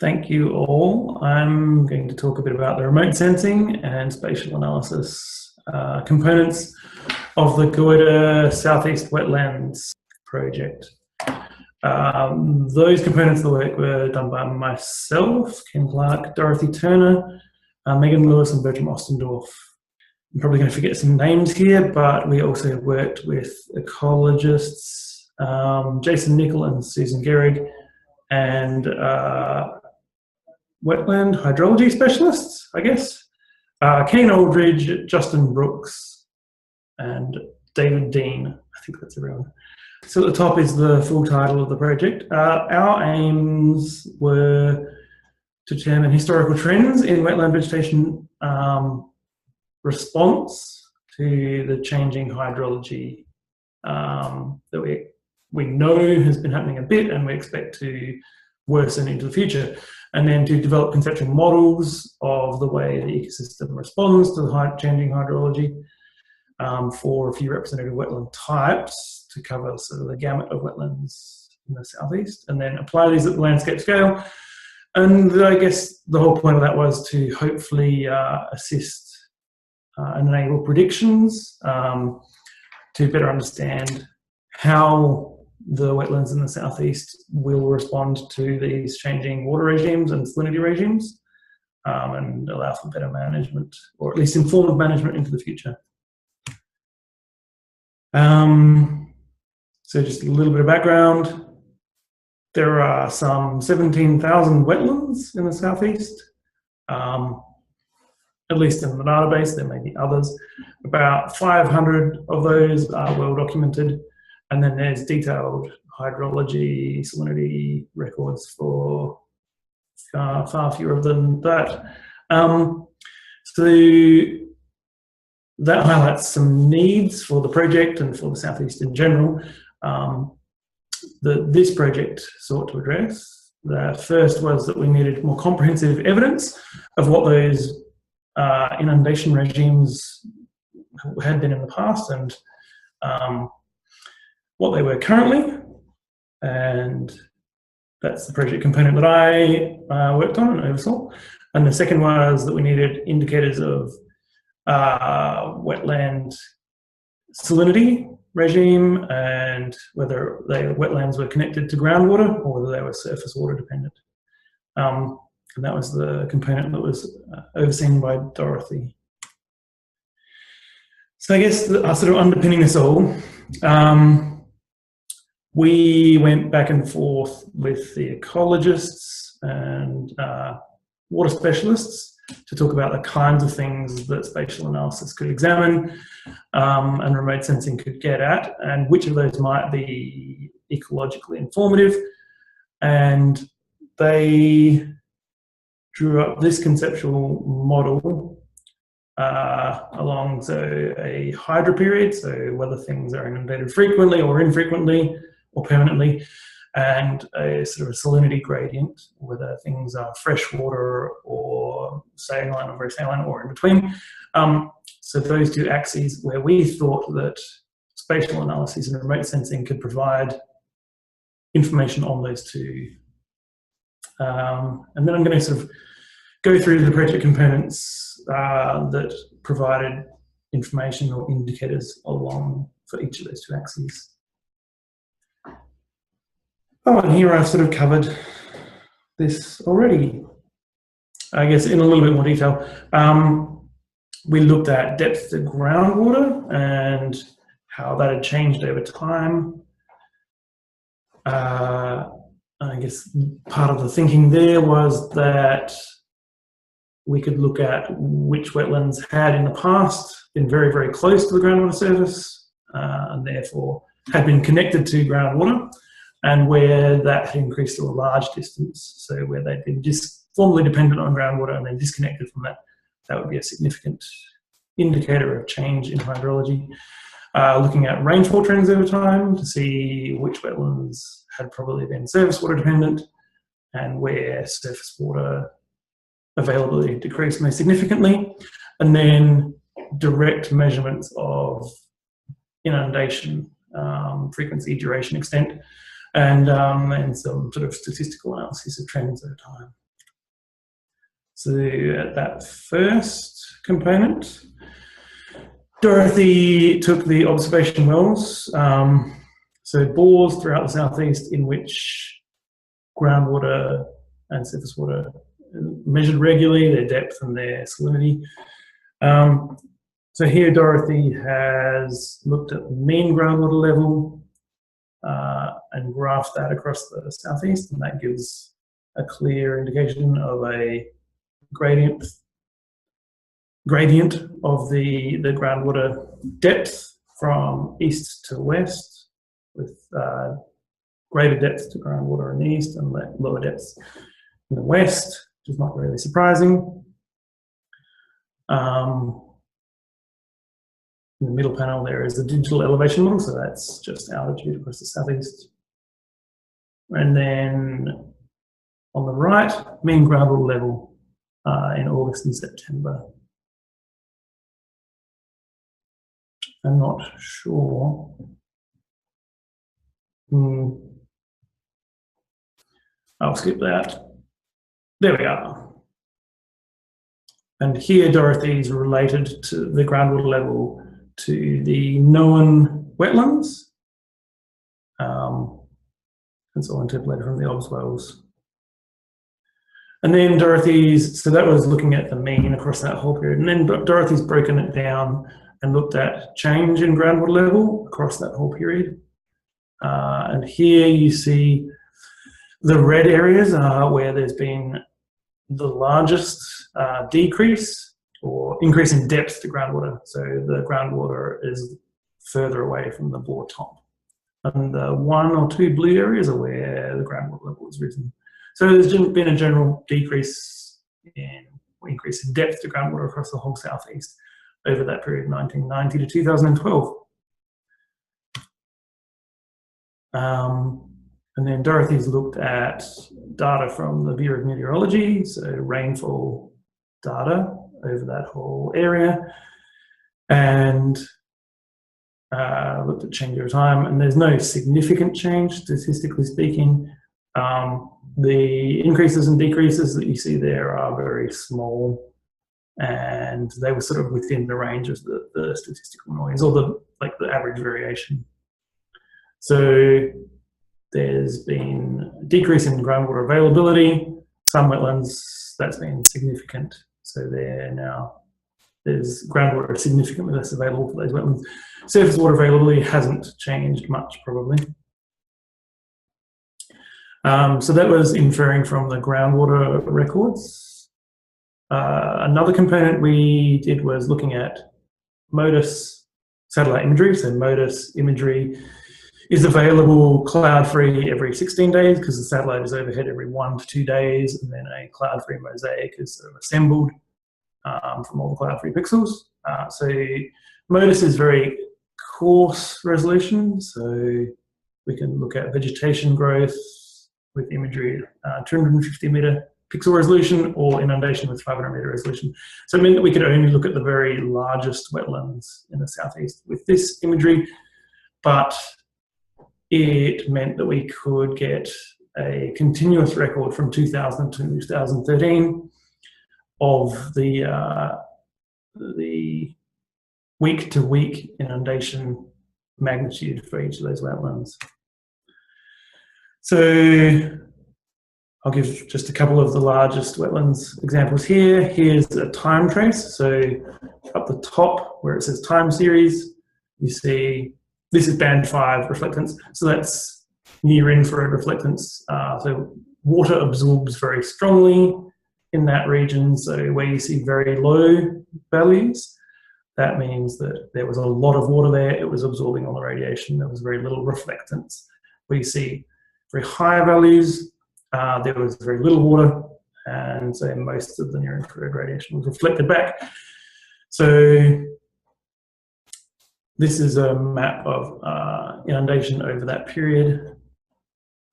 Thank you all. I'm going to talk a bit about the remote sensing and spatial analysis components of the Goyder Southeast Wetlands project. Those components of the work were done by myself, Ken Clarke, Dorothy Turner, Megan Lewis and Bertram Ostendorf. I'm probably going to forget some names here, but we also worked with ecologists, Jason Nickel and Susan Gehrig, and wetland hydrology specialists, I guess. Kane Aldridge, Justin Brooks, and David Dean. I think that's everyone. So at the top is the full title of the project. Our aims were to determine historical trends in wetland vegetation response to the changing hydrology that we know has been happening a bit and we expect to worsen into the future, and then to develop conceptual models of the way the ecosystem responds to the changing hydrology for a few representative wetland types to cover sort of the gamut of wetlands in the southeast, and then apply these at the landscape scale. And I guess the whole point of that was to hopefully assist and enable predictions to better understand how the wetlands in the southeast will respond to these changing water regimes and salinity regimes, and allow for better management, or at least informed management into the future. So just a little bit of background. There are some 17,000 wetlands in the southeast, at least in the database. There may be others. About 500 of those are well documented. And then there's detailed hydrology, salinity records for far fewer than that. So that highlights some needs for the project and for the southeast in general that this project sought to address. The first was that we needed more comprehensive evidence of what those inundation regimes had been in the past and what they were currently, and that's the project component that I worked on and oversaw. And the second was that we needed indicators of wetland salinity regime and whether wetlands were connected to groundwater or whether they were surface water dependent. And that was the component that was overseen by Dorothy. So I guess sort of underpinning this all, we went back and forth with the ecologists and water specialists to talk about the kinds of things that spatial analysis could examine and remote sensing could get at, and which of those might be ecologically informative. And they drew up this conceptual model along a hydro period, so whether things are inundated frequently or infrequently or permanently, and a sort of salinity gradient, whether things are freshwater or saline or very saline or in between. So those two axes where we thought that spatial analyses and remote sensing could provide information on those two. And then I'm going to sort of go through the project components that provided information or indicators along for each of those two axes. Oh, and here I've sort of covered this already, I guess in a little bit more detail. We looked at depth to groundwater and how that had changed over time. I guess part of the thinking there was that we could look at which wetlands had in the past been very, very close to the groundwater surface and therefore had been connected to groundwater, and where that had increased to a large distance, so where they'd been formally dependent on groundwater and then disconnected from that, that would be a significant indicator of change in hydrology. Looking at rainfall trends over time to see which wetlands had probably been surface water dependent and where surface water availability decreased most significantly, and then direct measurements of inundation frequency, duration, extent, and some sort of statistical analysis of trends over time. So at that first component, Dorothy took the observation wells, so bores throughout the southeast in which groundwater and surface water measured regularly, their depth and their salinity. So here Dorothy has looked at the mean groundwater level and graphed that across the southeast, and that gives a clear indication of a gradient of the groundwater depth from east to west, with greater depth to groundwater in the east and lower depths in the west, which is not really surprising. In the middle panel there is the digital elevation model, so that's just altitude across the southeast. And then on the right, mean groundwater level in August and September. I'm not sure. I'll skip that. There we are. And here Dorothy's related to the groundwater level to the known wetlands. It's all interpolated from the obs wells. And then Dorothy's, so that was looking at the mean across that whole period. And then Dorothy's broken it down and looked at change in groundwater level across that whole period. And here you see the red areas are where there's been the largest decrease or increase in depth to groundwater. So the groundwater is further away from the bore top. And the 1 or 2 blue areas are where the groundwater level has risen. So there's been a general decrease in, or increase in depth to groundwater across the whole southeast over that period, 1990 to 2012. And then Dorothy's looked at data from the Bureau of Meteorology, so rainfall data over that whole area, and looked at change over time, and there's no significant change, statistically speaking. The increases and decreases that you see there are very small, and they were sort of within the range of the statistical noise, or the average variation. So there's been a decrease in groundwater availability. Some wetlands, that's been significant. So there's groundwater significantly less available for those wetlands. Surface water availability hasn't changed much, probably. So that was inferring from the groundwater records. Another component we did was looking at MODIS satellite imagery. So MODIS imagery is available cloud-free every 16 days because the satellite is overhead every 1 to 2 days, and then a cloud-free mosaic is sort of assembled from all the cloud-free pixels. So MODIS is very coarse resolution, so we can look at vegetation growth with imagery 250 meter pixel resolution, or inundation with 500 meter resolution. So it meant that we could only look at the very largest wetlands in the southeast with this imagery, but it meant that we could get a continuous record from 2000 to 2013 of the week-to-week inundation magnitude for each of those wetlands. So I'll give just a couple of the largest wetlands examples here. Here's a time trace. So up the top where it says time series, you see this is band 5 reflectance. So that's near infrared reflectance. So water absorbs very strongly in that region. So where you see very low values, that means that there was a lot of water there. It was absorbing all the radiation. There was very little reflectance. Where you see very high values, there was very little water, and so most of the near infrared radiation was reflected back. So this is a map of inundation over that period.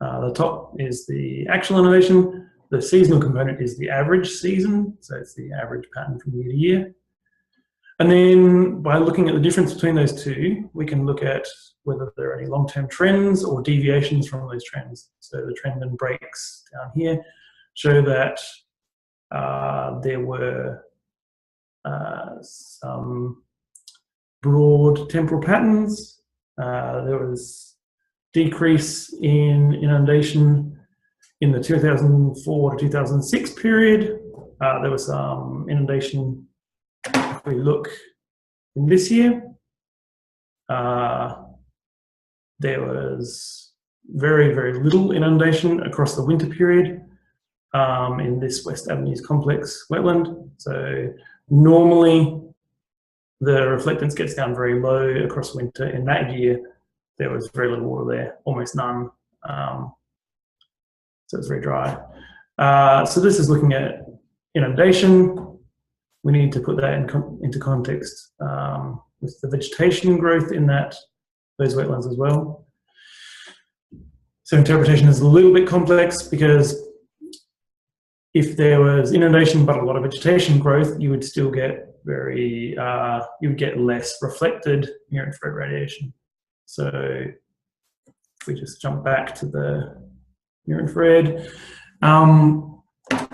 The top is the actual inundation. The seasonal component is the average season, so it's the average pattern from year to year. And then by looking at the difference between those two, we can look at whether there are any long-term trends or deviations from those trends. So the trend and breaks down here show that There were some broad temporal patterns. There was decrease in inundation in the 2004 to 2006 period. There was some inundation, if we look in this year, there was very, very little inundation across the winter period in this West Avenues complex wetland. So normally the reflectance gets down very low across winter. In that year, there was very little water there, almost none. So it's very dry. So this is looking at inundation. We need to put that into context with the vegetation growth in those wetlands as well. So interpretation is a little bit complex because if there was inundation but a lot of vegetation growth, you would still get you would get less reflected near-infrared radiation. So if we just jump back to the near-infrared.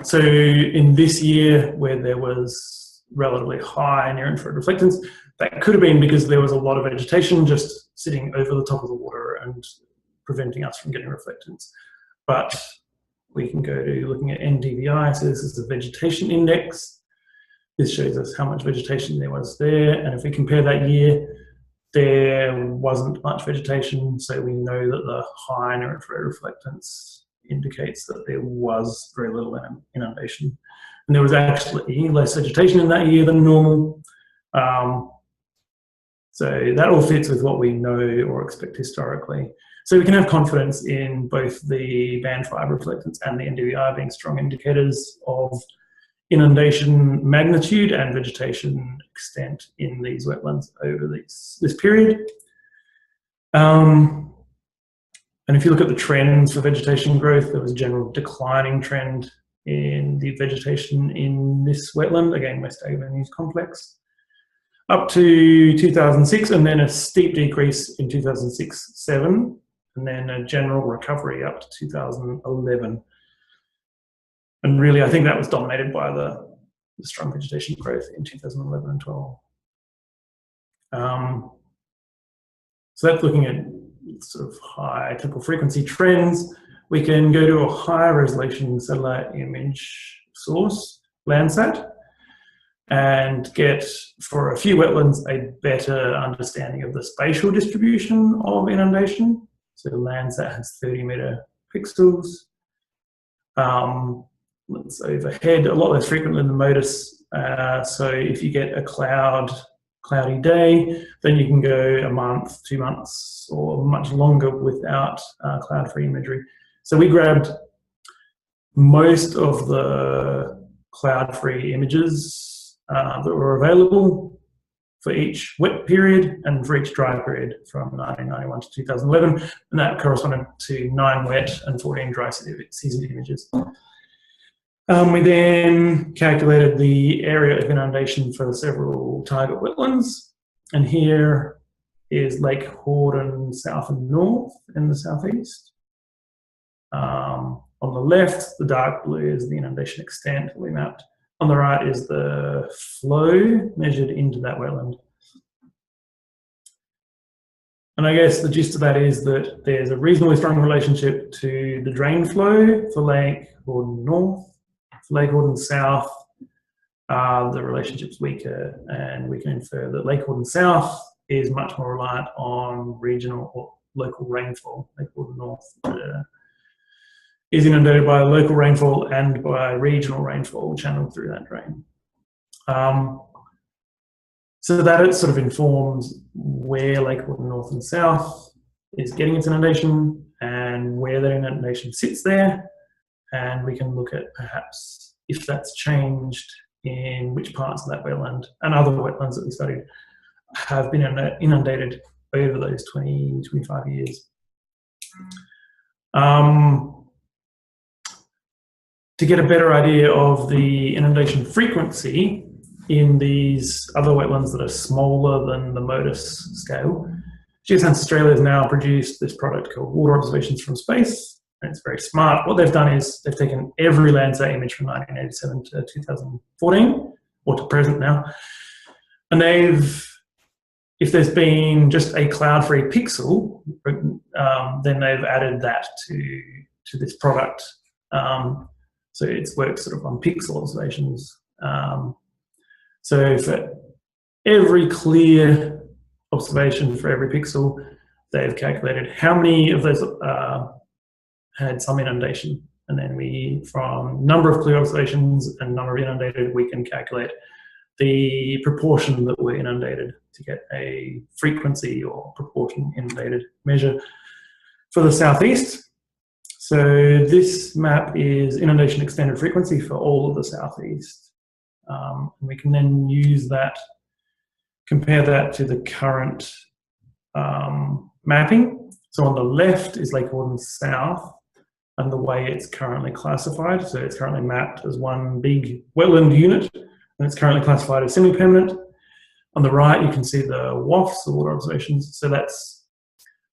So in this year where there was relatively high near-infrared reflectance, that could have been because there was a lot of vegetation just sitting over the top of the water and preventing us from getting reflectance. But we can go to looking at NDVI, so this is the vegetation index. This shows us how much vegetation there was there, and if we compare that year, there wasn't much vegetation, so we know that the high near-infrared reflectance indicates that there was very little inundation. And there was actually less vegetation in that year than normal. So that all fits with what we know or expect historically. So we can have confidence in both the band 5 reflectance and the NDVI being strong indicators of inundation magnitude and vegetation extent in these wetlands over this period. And if you look at the trends for vegetation growth, there was a general declining trend in the vegetation in this wetland, again, West Avenues complex, up to 2006, and then a steep decrease in 2006-07, and then a general recovery up to 2011. And really, I think that was dominated by the strong vegetation growth in 2011 and 12. So that's looking at sort of high temporal frequency trends. We can go to a higher resolution satellite image source, Landsat, and get, for a few wetlands, a better understanding of the spatial distribution of inundation. So Landsat has 30-meter pixels. It's overhead, a lot less frequent than the MODIS. So if you get a cloudy day, then you can go a month, 2 months, or much longer without cloud-free imagery. So we grabbed most of the cloud-free images that were available for each wet period and for each dry period from 1991 to 2011, and that corresponded to 9 wet and 14 dry season images. We then calculated the area of inundation for several target wetlands, and here is Lake Horden south and north in the southeast. On the left, the dark blue is the inundation extent that we mapped. On the right is the flow measured into that wetland. And I guess the gist of that is that there's a reasonably strong relationship to the drain flow for Lake Horden north. For Lake Horden south, the relationship's weaker, and we can infer that Lake Horden south is much more reliant on regional or local rainfall. Lake Horden north is inundated by local rainfall and by regional rainfall channeled through that drain. So that it sort of informs where Lake Horden north and south is getting its inundation and where that inundation sits there. And we can look at perhaps if that's changed in which parts of that wetland and other wetlands that we studied have been inundated over those 20, 25 years. To get a better idea of the inundation frequency in these other wetlands that are smaller than the MODIS scale, Geoscience Australia has now produced this product called Water Observations from Space, and it's very smart. What they've done is they've taken every Landsat image from 1987 to 2014, or to present now, and if there's been just a cloud-free pixel, then they've added that to this product. So it's worked sort of on pixel observations. So for every clear observation for every pixel, they've calculated how many of those had some inundation. And then from number of clear observations and number of inundated, we can calculate the proportion that were inundated to get a frequency or proportion inundated measure for the southeast. So this map is inundation extended frequency for all of the southeast. We can then use that, compare that to the current mapping. So on the left is Lake Warden South and the way it's currently classified. So it's currently mapped as one big wetland unit, and it's currently classified as semi-permanent. On the right, you can see the WAFs, the water observations. So that's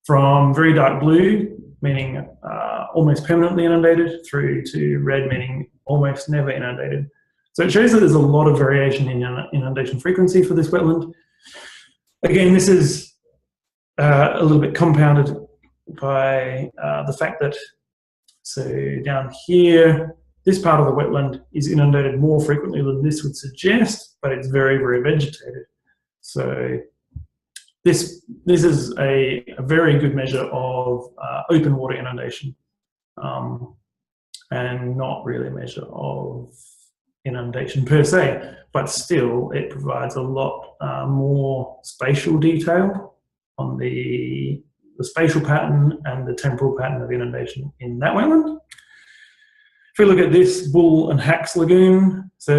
from very dark blue, meaning almost permanently inundated, through to red, meaning almost never inundated. So it shows that there's a lot of variation in inundation frequency for this wetland. Again, this is a little bit compounded by the fact that, so down here, this part of the wetland is inundated more frequently than this would suggest, but it's very, very vegetated. So this is a very good measure of open water inundation, and not really a measure of inundation per se, but still it provides a lot more spatial detail on the spatial pattern and the temporal pattern of inundation in that wetland. If we look at this Bull and Hacks Lagoon, so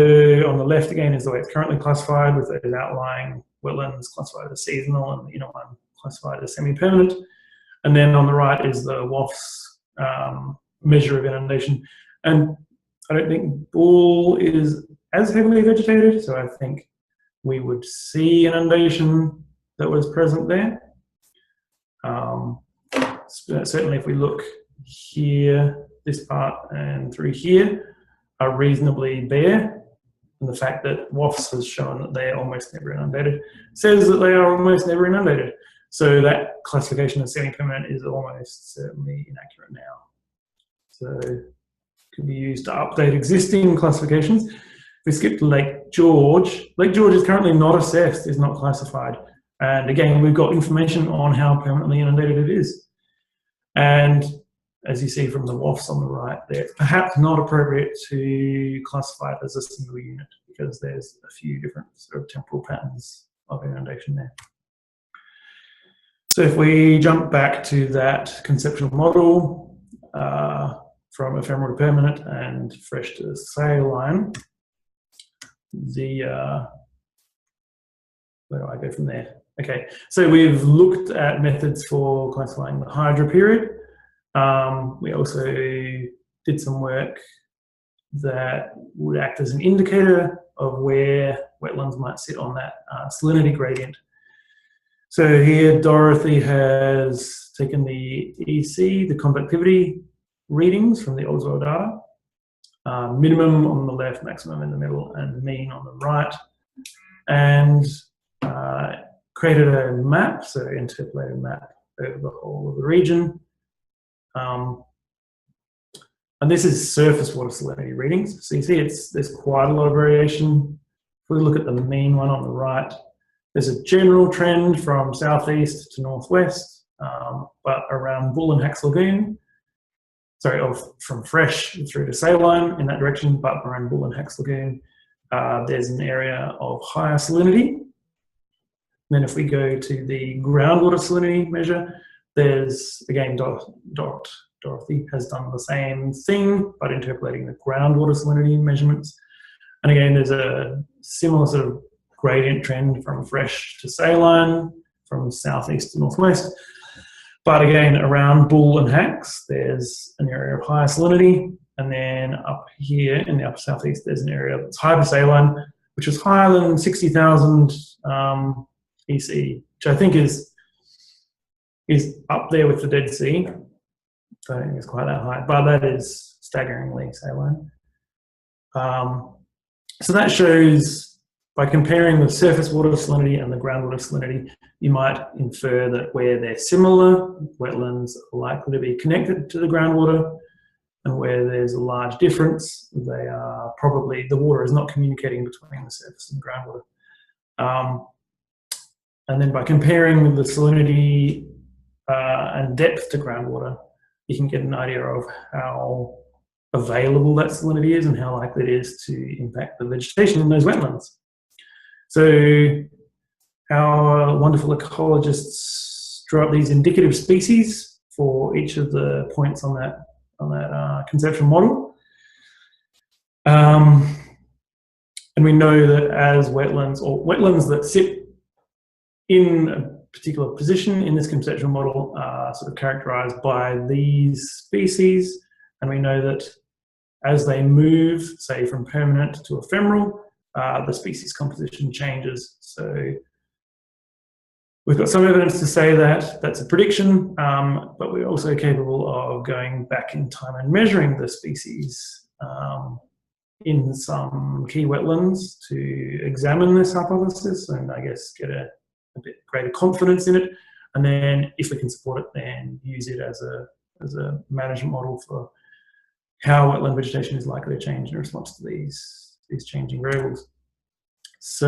on the left again is the way it's currently classified, with those outlying wetlands classified as seasonal and the inner one classified as semi-permanent. And then on the right is the WAF's measure of inundation. And I don't think Bull is as heavily vegetated, so I think we would see inundation that was present there. Certainly if we look here, this part and through here are reasonably bare, and the fact that WAFs has shown that they are almost never inundated says that they are almost never inundated. So that classification as semi-permanent is almost certainly inaccurate now. So it could be used to update existing classifications. If we skip to Lake George is currently not assessed, is not classified. And again, we've got information on how permanently inundated it is. And as you see from the WAFs on the right there, it's perhaps not appropriate to classify it as a single unit because there's a few different sort of temporal patterns of inundation there. So if we jump back to that conceptual model from ephemeral to permanent and fresh to saline, where do I go from there? Okay, so we've looked at methods for classifying the hydro period. We also did some work that would act as an indicator of where wetlands might sit on that salinity gradient. So here Dorothy has taken the EC, the conductivity readings from the Oswald data, minimum on the left, maximum in the middle, and mean on the right, and created a map, so interpolated a map over the whole of the region. And this is surface water salinity readings. So you see there's quite a lot of variation. If we look at the mean one on the right, there's a general trend from southeast to northwest, but around Bull and Hacks Lagoon, from fresh through to saline in that direction, but around Bull and Hacks Lagoon, there's an area of higher salinity. Then if we go to the groundwater salinity measure, there's, again, Dorothy has done the same thing, but interpolating the groundwater salinity measurements. And again, there's a similar sort of gradient trend from fresh to saline, from southeast to northwest. But again, around Bull and Hacks, there's an area of higher salinity. And then up here in the upper southeast, there's an area that's hypersaline, which is higher than 60,000 EC, which I think is up there with the Dead Sea. So I don't think it's quite that high, but that is staggeringly saline. So that shows, by comparing the surface water salinity and the groundwater salinity, you might infer that where they're similar, wetlands are likely to be connected to the groundwater, and where there's a large difference, they are probably, the water is not communicating between the surface and the groundwater. And then by comparing the salinity and depth to groundwater, you can get an idea of how available that salinity is and how likely it is to impact the vegetation in those wetlands. So our wonderful ecologists draw up these indicative species for each of the points on that conceptual model. And we know that as wetlands, or wetlands that sit in a particular position in this conceptual model, are sort of characterized by these species. And we know that as they move, say from permanent to ephemeral, the species composition changes. So we've got some evidence to say that that's a prediction, but we're also capable of going back in time and measuring the species in some key wetlands to examine this hypothesis and I guess get a bit greater confidence in it. And then if we can support it, then use it as a management model for how wetland vegetation is likely to change in response to these changing variables. So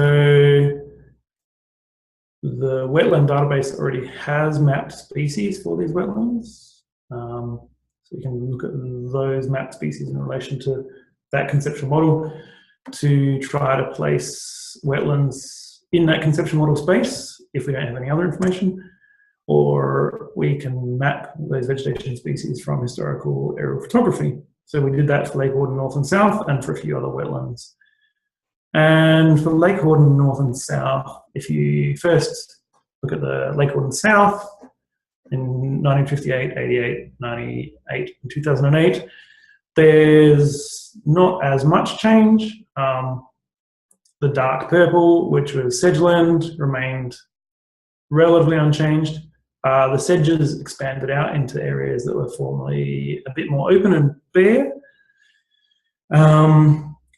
the wetland database already has mapped species for these wetlands. So we can look at those mapped species in relation to that conceptual model to try to place wetlands in that conceptual model space if we don't have any other information, or we can map those vegetation species from historical aerial photography. So we did that for Lake Horden North and South and for a few other wetlands. And for Lake Horden North and South, if you first look at the Lake Horden South in 1958, 88, 98, and 2008, there's not as much change. The dark purple, which was sedgeland, remained relatively unchanged. The sedges expanded out into areas that were formerly a bit more open and bare.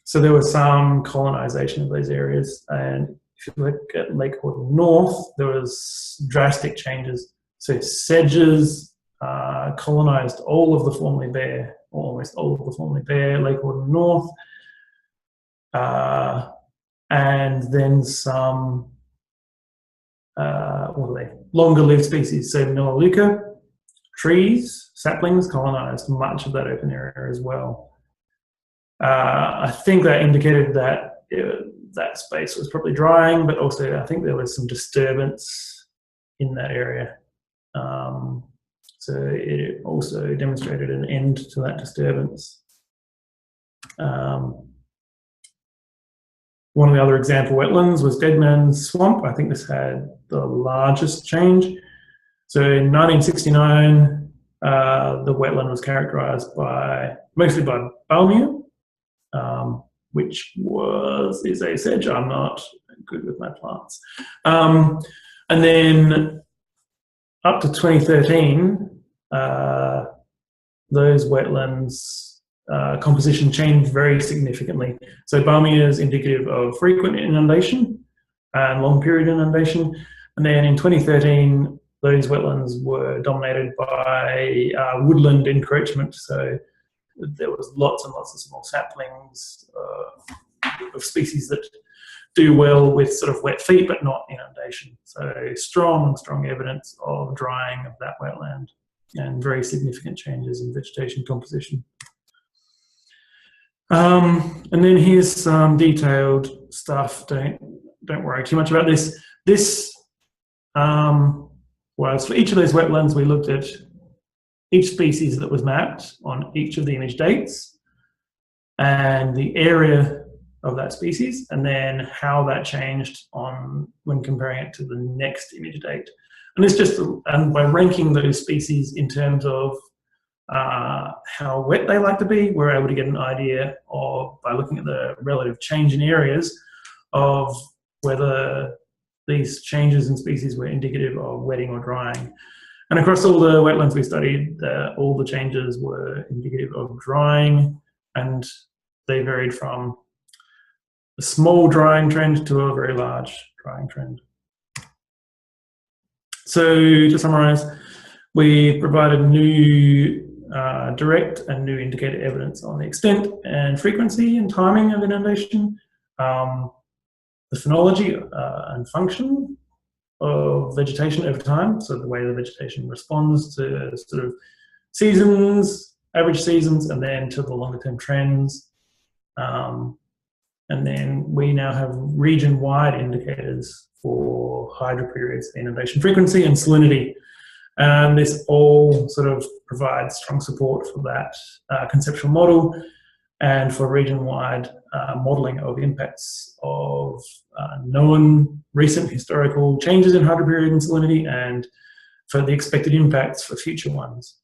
So there was some colonization of those areas. And if you look at Lake Horden North, there was drastic changes. So sedges colonized all of the formerly bare, or almost all of the formerly bare Lake Horden North. And then some longer lived species, so Melaleuca trees, saplings colonized much of that open area as well. I think that indicated that that space was probably drying, but also I think there was some disturbance in that area. So it also demonstrated an end to that disturbance. One of the other example wetlands was Deadman's Swamp. I think this had the largest change. So in 1969, the wetland was characterized mostly by Balmia, which is a sedge. I'm not good with my plants. And then up to 2013, those wetlands composition changed very significantly. So Balmia is indicative of frequent inundation and long period inundation. And then in 2013, those wetlands were dominated by woodland encroachment. So there was lots and lots of small saplings of species that do well with sort of wet feet, but not inundation. So strong evidence of drying of that wetland and very significant changes in vegetation composition. And then here's some detailed stuff. Don't worry too much about this. This was for each of those wetlands. We looked at each species that was mapped on each of the image dates and the area of that species, and then how that changed when comparing it to the next image date. And it's just by ranking those species in terms of how wet they like to be, we're able to get an idea of, by looking at the relative change in areas, of whether these changes in species were indicative of wetting or drying. And across all the wetlands we studied, all the changes were indicative of drying, and they varied from a small drying trend to a very large drying trend. So to summarise, we provided new direct and new indicator evidence on the extent and frequency and timing of inundation, the phenology and function of vegetation over time, so the way the vegetation responds to sort of seasons, average seasons, and then to the longer term trends. And then we now have region-wide indicators for hydro periods, inundation frequency, and salinity. And this all sort of provides strong support for that conceptual model and for region-wide modelling of impacts of known recent historical changes in hydro period and salinity, and for the expected impacts for future ones.